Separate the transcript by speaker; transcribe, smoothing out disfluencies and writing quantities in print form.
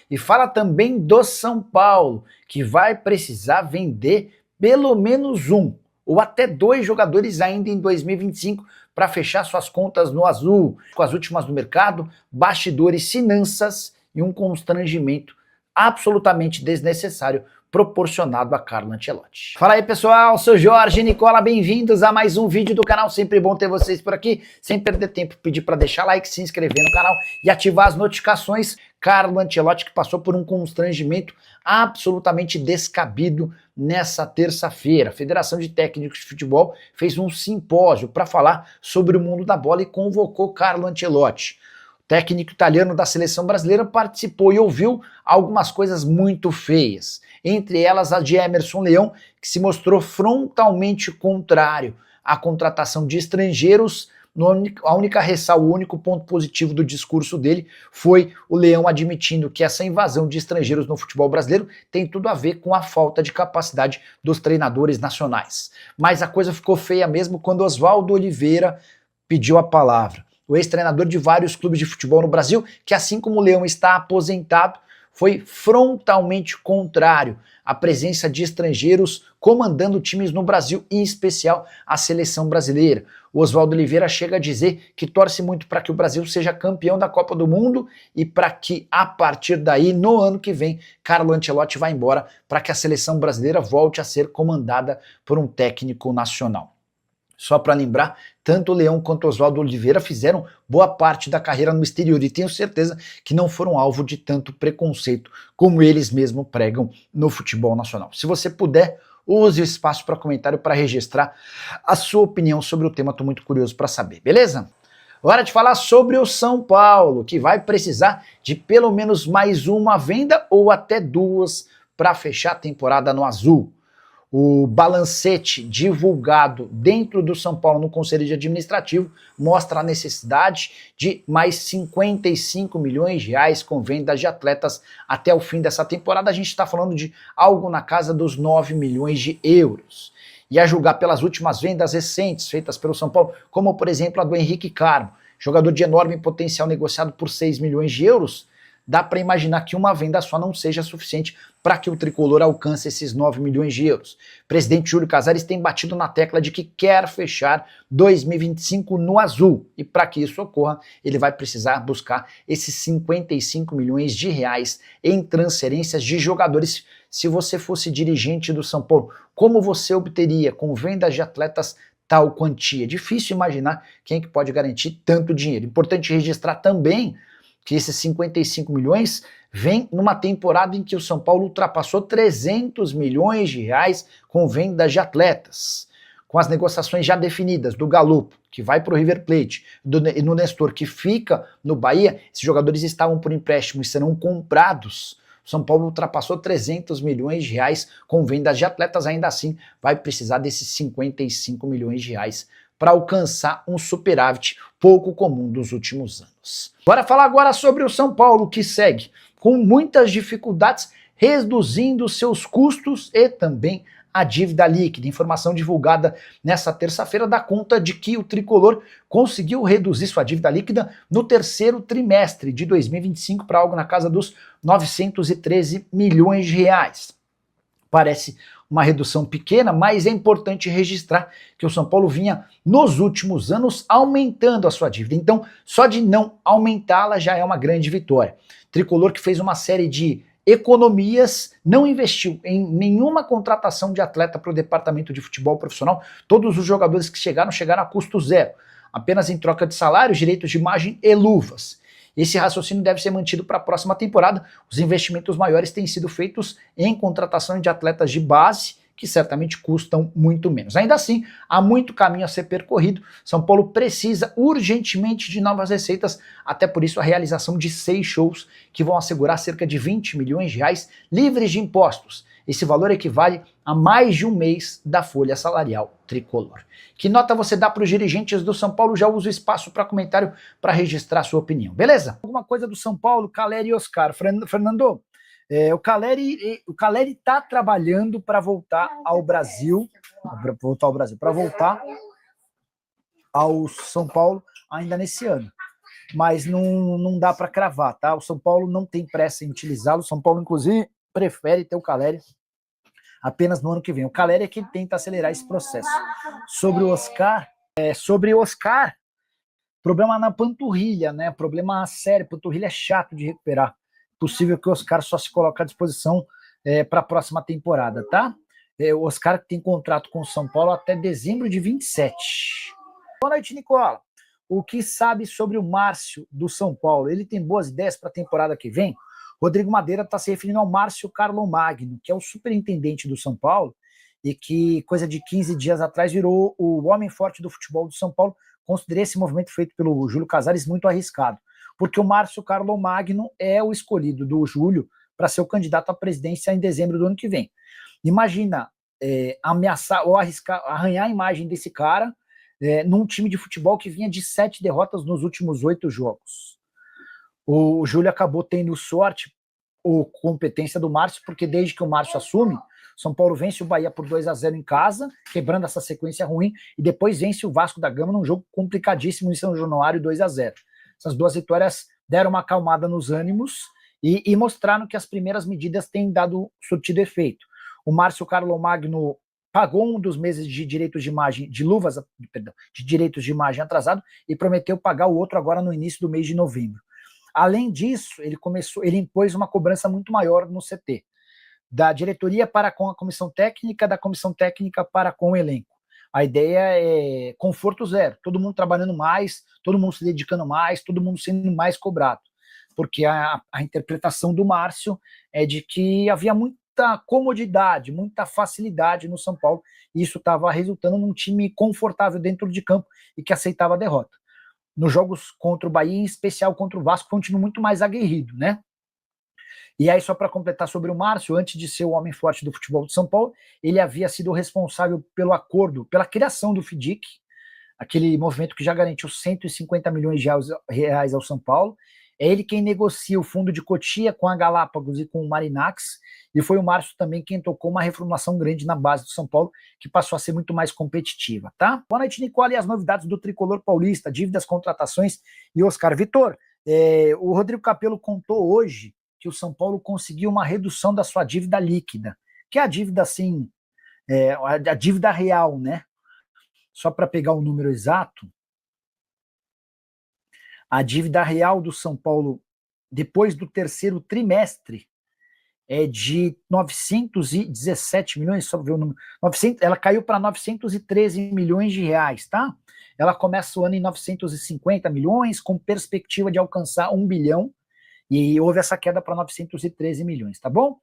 Speaker 1: e fala também do São Paulo, que vai precisar vender pelo menos um ou até dois jogadores ainda em 2025 para fechar suas contas no azul, com as últimas do mercado, bastidores, finanças e um constrangimento absolutamente desnecessário proporcionado a Carlo Ancelotti. Fala aí, pessoal, sou Jorge Nicola, bem-vindos a mais um vídeo do canal, sempre bom ter vocês por aqui. Sem perder tempo, pedir para deixar like, se inscrever no canal e ativar as notificações. Carlo Ancelotti, que passou por um constrangimento absolutamente descabido nessa terça-feira. A Federação de Técnicos de Futebol fez um simpósio para falar sobre o mundo da bola e convocou Carlo Ancelotti. O técnico italiano da seleção brasileira participou e ouviu algumas coisas muito feias, entre elas a de Emerson Leão, que se mostrou frontalmente contrário à contratação de estrangeiros. A única ressalva, o único ponto positivo do discurso dele foi o Leão admitindo que essa invasão de estrangeiros no futebol brasileiro tem tudo a ver com a falta de capacidade dos treinadores nacionais. Mas a coisa ficou feia mesmo quando Oswaldo Oliveira pediu a palavra. O ex-treinador de vários clubes de futebol no Brasil, que assim como o Leão está aposentado, foi frontalmente contrário à presença de estrangeiros comandando times no Brasil, em especial a seleção brasileira. O Oswaldo Oliveira chega a dizer que torce muito para que o Brasil seja campeão da Copa do Mundo e para que, a partir daí, no ano que vem, Carlo Ancelotti vá embora para que a seleção brasileira volte a ser comandada por um técnico nacional. Só para lembrar, tanto o Leão quanto o Oswaldo Oliveira fizeram boa parte da carreira no exterior e tenho certeza que não foram alvo de tanto preconceito como eles mesmos pregam no futebol nacional. Se você puder, use o espaço para comentário para registrar a sua opinião sobre o tema, estou muito curioso para saber, beleza? Hora de falar sobre o São Paulo, que vai precisar de pelo menos mais uma venda ou até duas para fechar a temporada no azul. O balancete divulgado dentro do São Paulo no Conselho de Administrativo mostra a necessidade de mais 55 milhões de reais com vendas de atletas até o fim dessa temporada. A gente está falando de algo na casa dos 9 milhões de euros. E a julgar pelas últimas vendas recentes feitas pelo São Paulo, como por exemplo a do Henrique Carmo, jogador de enorme potencial negociado por 6 milhões de euros, dá para imaginar que uma venda só não seja suficiente para que o tricolor alcance esses 9 milhões de euros. O presidente Júlio Casares tem batido na tecla de que quer fechar 2025 no azul. E para que isso ocorra, ele vai precisar buscar esses 55 milhões de reais em transferências de jogadores. Se você fosse dirigente do São Paulo, como você obteria com vendas de atletas tal quantia? Difícil imaginar quem é que pode garantir tanto dinheiro. Importante registrar também que esses 55 milhões vem numa temporada em que o São Paulo ultrapassou 300 milhões de reais com vendas de atletas. Com as negociações já definidas do Galo, que vai para o River Plate, e no Nestor, que fica no Bahia, esses jogadores estavam por empréstimo e serão comprados. O São Paulo ultrapassou 300 milhões de reais com vendas de atletas, ainda assim vai precisar desses 55 milhões de reais para alcançar um superávit pouco comum dos últimos anos. Bora falar agora sobre o São Paulo, que segue com muitas dificuldades, reduzindo seus custos e também a dívida líquida. Informação divulgada nessa terça-feira dá conta de que o tricolor conseguiu reduzir sua dívida líquida no terceiro trimestre de 2025 para algo na casa dos 913 milhões de reais. Parece uma redução pequena, mas é importante registrar que o São Paulo vinha, nos últimos anos, aumentando a sua dívida. Então, só de não aumentá-la já é uma grande vitória. Tricolor que fez uma série de economias, não investiu em nenhuma contratação de atleta para o departamento de futebol profissional. Todos os jogadores que chegaram a custo zero, apenas em troca de salários, direitos de imagem e luvas. Esse raciocínio deve ser mantido para a próxima temporada. Os investimentos maiores têm sido feitos em contratação de atletas de base, que certamente custam muito menos. Ainda assim, há muito caminho a ser percorrido. São Paulo precisa urgentemente de novas receitas, até por isso a realização de 6 shows que vão assegurar cerca de 20 milhões de reais livres de impostos. Esse valor equivale a mais de um mês da folha salarial tricolor. Que nota você dá para os dirigentes do São Paulo? Já usa o espaço para comentário para registrar sua opinião, beleza? Alguma coisa do São Paulo, Caleri e Oscar. Fernando, o Caleri está trabalhando para voltar ao Brasil, para voltar ao São Paulo ainda nesse ano. mas não dá para cravar, tá? O São Paulo não tem pressa em utilizá-lo, o São Paulo, inclusive, prefere ter o Caleri apenas no ano que vem. O Caleri é que tenta acelerar esse processo. Sobre o Oscar, problema na panturrilha, né? Problema sério, panturrilha é chato de recuperar. Possível que o Oscar só se coloque à disposição para a próxima temporada, tá? O Oscar tem contrato com o São Paulo até dezembro de 27. Boa noite, Nicola. O que sabe sobre o Márcio do São Paulo? Ele tem boas ideias para a temporada que vem? Rodrigo Madeira está se referindo ao Márcio Carlomagno, que é o superintendente do São Paulo e que, coisa de 15 dias atrás, virou o homem forte do futebol do São Paulo. Considerei esse movimento feito pelo Júlio Casares muito arriscado, porque o Márcio Carlomagno é o escolhido do Júlio para ser o candidato à presidência em dezembro do ano que vem. Imagina ameaçar ou arranhar a imagem desse cara num time de futebol que vinha de 7 derrotas nos últimos 8 jogos. O Júlio acabou tendo sorte ou competência do Márcio, porque desde que o Márcio assume, São Paulo vence o Bahia por 2-0 em casa, quebrando essa sequência ruim, e depois vence o Vasco da Gama num jogo complicadíssimo em São Januário, 2-0. Essas duas vitórias deram uma acalmada nos ânimos e mostraram que as primeiras medidas têm dado surtido efeito. O Márcio Carlomagno pagou um dos meses de direitos de imagem, de direitos de imagem atrasado e prometeu pagar o outro agora no início do mês de novembro. Além disso, ele impôs uma cobrança muito maior no CT, da diretoria para com a comissão técnica, da comissão técnica para com o elenco. A ideia é conforto zero, todo mundo trabalhando mais, todo mundo se dedicando mais, todo mundo sendo mais cobrado, porque a interpretação do Márcio é de que havia muita comodidade, muita facilidade no São Paulo, e isso estava resultando num time confortável dentro de campo e que aceitava a derrota. Nos jogos contra o Bahia, em especial contra o Vasco, foi um time muito mais aguerrido, né? E aí, só para completar sobre o Márcio, antes de ser o homem forte do futebol de São Paulo, ele havia sido responsável pelo acordo, pela criação do FIDIC, aquele movimento que já garantiu 150 milhões de reais ao São Paulo. É ele quem negocia o fundo de Cotia com a Galápagos e com o Marinax, e foi o Márcio também quem tocou uma reformulação grande na base do São Paulo, que passou a ser muito mais competitiva, tá? Boa noite, Nicole, e as novidades do Tricolor Paulista, dívidas, contratações e Oscar Vitor. O Rodrigo Capello contou hoje que o São Paulo conseguiu uma redução da sua dívida líquida, que é a dívida, assim, a dívida real, né? Só para pegar o número exato, a dívida real do São Paulo, depois do terceiro trimestre, é de 917 milhões, só ver o número, ela caiu para 913 milhões de reais, tá? Ela começa o ano em 950 milhões, com perspectiva de alcançar 1 bilhão, e houve essa queda para 913 milhões, tá bom?